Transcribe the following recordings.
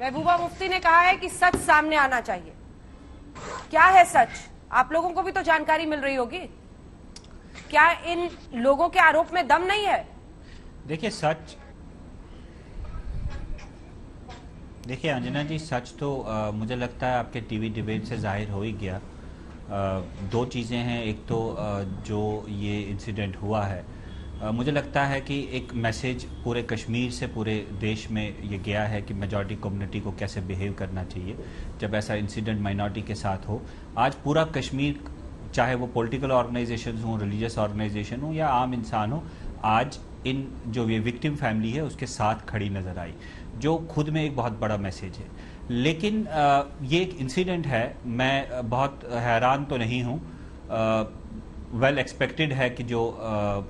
महबूबा मुफ्ती ने कहा है कि सच सामने आना चाहिए। क्या है सच? आप लोगों को भी तो जानकारी मिल रही होगी। क्या इन लोगों के आरोप में दम नहीं है? देखिए अंजना जी, सच तो मुझे लगता है आपके टीवी डिबेट से जाहिर हो ही गया। दो चीज़ें हैं। एक तो जो ये इंसिडेंट हुआ है, मुझे लगता है कि एक मैसेज पूरे कश्मीर से पूरे देश में ये गया है कि मेजॉरिटी कम्युनिटी को कैसे बिहेव करना चाहिए जब ऐसा इंसिडेंट माइनॉरिटी के साथ हो। आज पूरा कश्मीर, चाहे वो पॉलिटिकल ऑर्गेनाइजेशन हो, रिलीजियस ऑर्गेनाइजेशन हो या आम इंसान हो, आज इन जो ये विक्टिम फैमिली है उसके साथ खड़ी नज़र आई, जो खुद में एक बहुत बड़ा मैसेज है। लेकिन ये एक इंसिडेंट है, मैं बहुत हैरान तो नहीं हूँ। वेल एक्सपेक्टेड है कि जो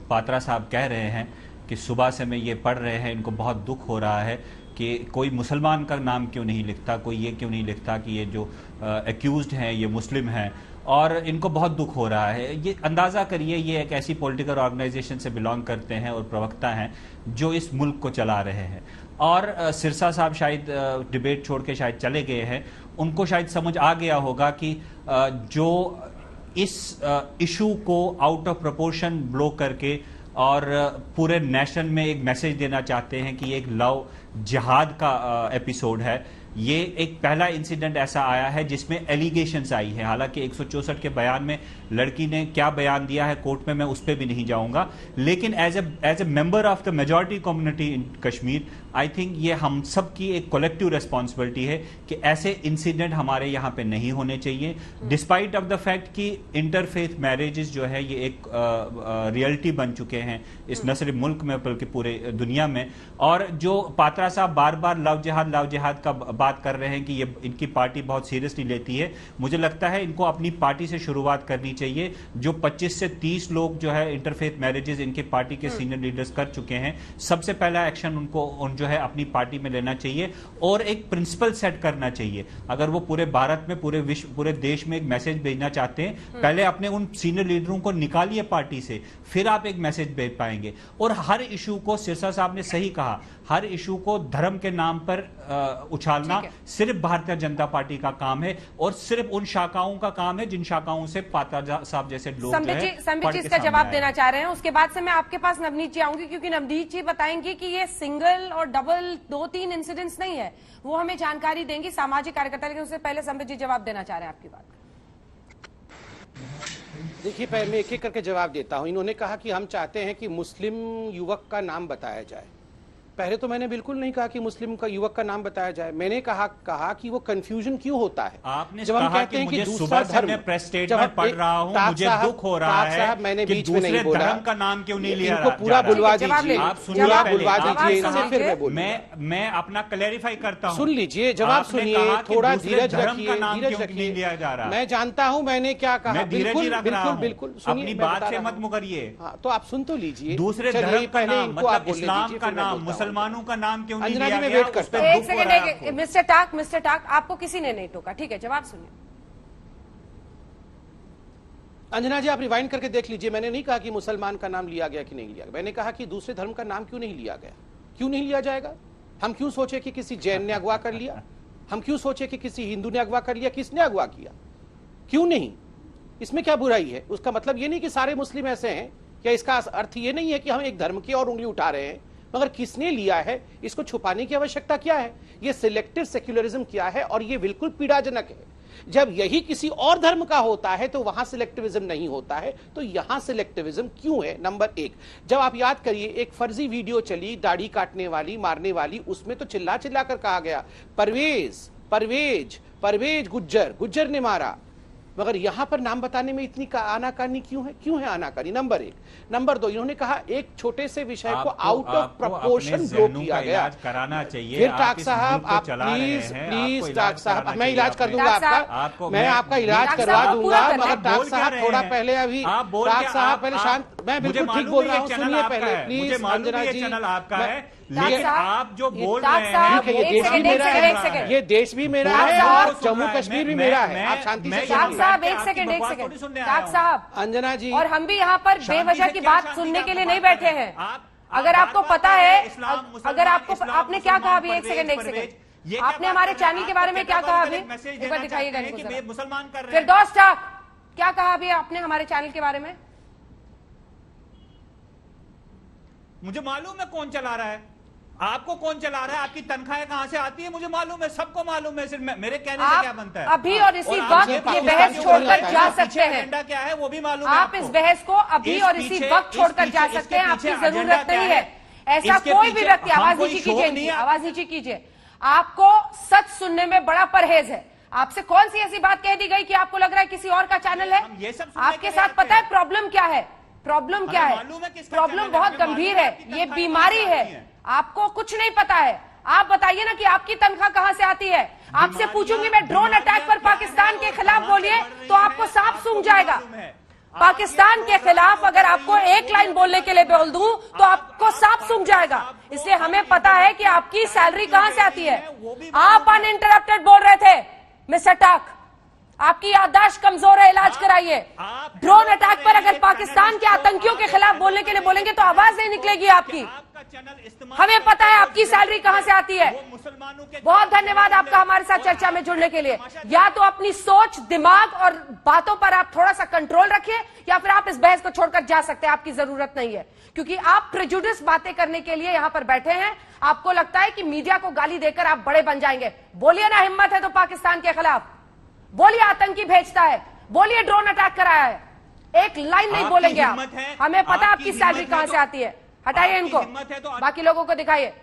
पात्रा साहब कह रहे हैं कि सुबह से मैं ये पढ़ रहे हैं, इनको बहुत दुख हो रहा है कि कोई मुसलमान का नाम क्यों नहीं लिखता, कोई ये क्यों नहीं लिखता कि ये जो एक्यूज्ड हैं ये मुस्लिम हैं, और इनको बहुत दुख हो रहा है। ये अंदाज़ा करिए, ये एक ऐसी पॉलिटिकल ऑर्गेनाइजेशन से बिलोंग करते हैं और प्रवक्ता हैं जो इस मुल्क को चला रहे हैं। और सिरसा साहब शायद डिबेट छोड़ के शायद चले गए हैं, उनको शायद समझ आ गया होगा कि जो इस इशू को आउट ऑफ प्रोपोर्शन ब्लो करके और पूरे नेशन में एक मैसेज देना चाहते हैं कि ये एक लव जिहाद का एपिसोड है। ये एक पहला इंसिडेंट ऐसा आया है जिसमें एलिगेशंस आई है। हालांकि 164 के बयान में लड़की ने क्या बयान दिया है कोर्ट में, मैं उस पर भी नहीं जाऊंगा, लेकिन as a member of the majority community in Kashmir, I think ये हम सब की एक कलेक्टिव रेस्पॉन्सिबिलिटी है कि ऐसे इंसिडेंट हमारे यहाँ पे नहीं होने चाहिए, डिस्पाइट ऑफ द फैक्ट कि इंटरफेथ मैरिजेस जो है ये एक रियलिटी बन चुके हैं इस न सिर्फ मुल्क में बल्कि पूरे दुनिया में। और जो पात्रा साहब बार बार लव जिहाद का बात कर रहे हैं कि ये इनकी पार्टी बहुत सीरियसली लेती है, मुझे लगता है इनको अपनी पार्टी से शुरुआत करनी चाहिए। जो 25 से 30 लोग जो है इंटरफेथ मैरिजेस इनके पार्टी के सीनियर लीडर्स कर चुके हैं, सबसे पहला एक्शन उनको जो है अपनी पार्टी में लेना चाहिए और एक प्रिंसिपल सेट करना चाहिए। अगर वो पूरे भारत में, पूरे विश्व, पूरे देश में एक मैसेज भेजना चाहते हैं, पहले अपने उन सीनियर लीडरों को निकालिए पार्टी से, फिर आप एक मैसेज भेज पाएंगे। और हर इशू को, सिरसा साहब ने सही कहा, हर इशू को धर्म के नाम पर उछालना सिर्फ भारतीय जनता पार्टी का काम है और सिर्फ उन शाखाओं का काम है जिन शाखाओं से पात्रा साहब जैसे लोग संबित जी इसका जवाब देना चाह रहे हैं। उसके बाद से मैं आपके पास नवनीत जी आऊंगी, क्योंकि नवनीत जी बताएंगे कि ये सिंगल और डबल 2-3 इंसिडेंट्स नहीं है, वो हमें जानकारी देंगी सामाजिक कार्यकर्ता। लेकिन उससे पहले संबित जी जवाब देना चाह रहे हैं आपकी बात। देखिए, पहले मैं एक एक करके जवाब देता हूं। इन्होंने कहा कि हम चाहते हैं कि मुस्लिम युवक का नाम बताया जाए। पहले तो मैंने बिल्कुल नहीं कहा कि मुस्लिम का युवक का नाम बताया जाए। मैंने कहा कि वो कंफ्यूजन क्यों होता है। आपने जब हम कहते हैं कि दूसरा धर्म, मैं प्रेस स्टेटमेंट पढ़ रहा हूं, मुझे दुख हो रहा है साहब, मैंने बीच में नहीं बोला, धर्म का नाम क्यों नहीं लिया, इनको पूरा बुलवा दीजिए, आप सुनिए, बुलवा दीजिए, फिर मैं बोलूं। मैं अपना क्लैरिफाई करता हूं, सुन लीजिए, जवाब सुनिए, थोड़ा धीरज रखिए, धीरज रखिए। लिया जा रहा, मैं जानता हूं मैंने क्या कहा, बिल्कुल बिल्कुल अपनी बात से मत मुकरिए। तो आप सुन तो लीजिए। दूसरे धर्म का नाम, मतलब इस्लाम का नाम, मुसलमानों का नाम क्यों नहीं लिया गया? एक सेकंड, मिस्टर टाक, आपको किसी ने नहीं टोका, ठीक है, जवाब सुनिए। अंजना जी, आप रिवाइंड करके देख लीजिए। मैंने नहीं कहा कि मुसलमान का नाम लिया गया कि नहीं लिया गया, मैंने कहा कि दूसरे धर्म का नाम क्यों नहीं लिया गया। क्यों नहीं लिया जाएगा? हम क्यों सोचे कि किसी जैन ने अगवा कर लिया? हम क्यों सोचे कि किसी हिंदू ने अगवा कर लिया? किसने अगवा किया? क्यों नहीं? इसमें क्या बुराई है? उसका मतलब ये नहीं कि सारे मुस्लिम ऐसे हैं, क्या इसका अर्थ ये नहीं है कि हम एक धर्म की और उंगली उठा रहे हैं? मगर किसने लिया है, इसको छुपाने की आवश्यकता क्या है? ये सिलेक्टिव सेक्युलरिज्म क्या है, और ये बिल्कुल पीड़ाजनक है। जब यही किसी और धर्म का होता है तो वहां सिलेक्टिविज्म नहीं होता है, तो यहां सिलेक्टिविज्म क्यों है? नंबर एक, जब आप याद करिए, एक फर्जी वीडियो चली दाढ़ी काटने वाली, मारने वाली, उसमें तो चिल्ला चिल्ला कर कहा गया परवेज गुज्जर ने मारा। मगर यहां पर नाम बताने में इतनी आनाकानी क्यों है? क्यों है आनाकानी? नंबर एक। नंबर दो, इन्होंने कहा एक छोटे से विषय को आउट ऑफ प्रपोर्शन ब्लो किया गया। कराना चाहिए। फिर टाक साहब, आप प्लीज टाक साहब, मैं इलाज कर दूंगा आपका, मैं आपका इलाज करवा दूंगा। मगर टाक साहब थोड़ा पहले, अभी टाक साहब पहले शांत, मैं बिल्कुल ठीक बोल रहा हूँ, सुनिए पहले प्लीज। अंजना जी, आपका है, लेकिन आप जो बोल रहे हैं, ये देश भी मेरा है, ये देश भी मेरा है और जम्मू कश्मीर भी मेरा है। आप शांति से साहब, एक सेकंड, टाक साहब, अंजना जी, और हम भी यहाँ पर बेवजह की बात सुनने के लिए नहीं बैठे हैं। अगर आपको पता है, अगर आपको, आपने क्या कहा अभी? एक सेकंड, ये क्या आपने बात हमारे कर रहे हैं? चैनल के बारे में आप क्या कहा अभी? मैसेज एक देना बार दिखाइएगा चाहते हैं इनको कि जरा। ये मुसलमान कर रहे हैं। फिरदौस टाक, क्या कहा अभी आपने हमारे चैनल के बारे में? मुझे मालूम है कौन चला रहा है, आपको कौन चला रहा है, आपकी तनख्वाहें कहां से आती है, मुझे मालूम है, सबको मालूम है, सिर्फ मेरे कहने से क्या बनता है? आप अभी और इसी आप वक्त ये ये पाकिस्तान बहस के छोड़कर ऊपर जा पीछे सकते हैं। एजेंडा क्या है वो भी मालूम है आप इस बहस को अभी और इसी वक्त छोड़कर जा सकते हैं, आपकी जरूरत नहीं है। ऐसा कोई भी व्यक्ति, आवाज नीचे कीजिए, आवाज नीचे कीजिए। आपको सच सुनने में बड़ा परहेज है। आपसे कौन सी ऐसी बात कह दी गई कि आपको लग रहा है किसी और का चैनल है? आपके साथ पता है प्रॉब्लम क्या है? प्रॉब्लम क्या है? प्रॉब्लम बहुत गंभीर है, ये बीमारी है। आपको कुछ नहीं पता है। आप बताइए ना कि आपकी तनख्वाह कहां से आती है। आपसे पूछूंगी मैं, ड्रोन अटैक पर पाकिस्तान के खिलाफ बोलिए तो आपको साफ सूंघ जाएगा। पाकिस्तान के खिलाफ अगर आपको एक लाइन बोलने के लिए बोल दूं तो आपको साफ सूंघ जाएगा। इसलिए हमें पता है कि आपकी सैलरी कहां से आती है। आप अनइंटरप्टेड बोल रहे थे मिस्टर टाक, आपकी याददाश्त कमजोर है, इलाज कराइए। ड्रोन अटैक पर अगर पाकिस्तान के आतंकियों के खिलाफ बोलने के लिए बोलेंगे तो आवाज नहीं निकलेगी आपकी। हमें पता है आपकी सैलरी कहां से आती है। बहुत धन्यवाद आपका हमारे साथ चर्चा में जुड़ने के लिए। या तो अपनी सोच, दिमाग और बातों पर आप थोड़ा सा कंट्रोल रखिए, या फिर आप इस बहस को छोड़कर जा सकते हैं। आपकी जरूरत नहीं है, क्योंकि आप प्रेजुडिस बातें करने के लिए यहां पर बैठे हैं। आपको लगता है कि मीडिया को गाली देकर आप बड़े बन जाएंगे। बोलिए ना, हिम्मत है तो पाकिस्तान के खिलाफ बोलिए। आतंकी भेजता है, बोलिए ड्रोन अटैक कराया है, एक लाइन नहीं बोलेंगे आप। हमें पता है आपकी सैलरी कहां से आती है। हटाइए इनको, बाकी लोगों को दिखाइए।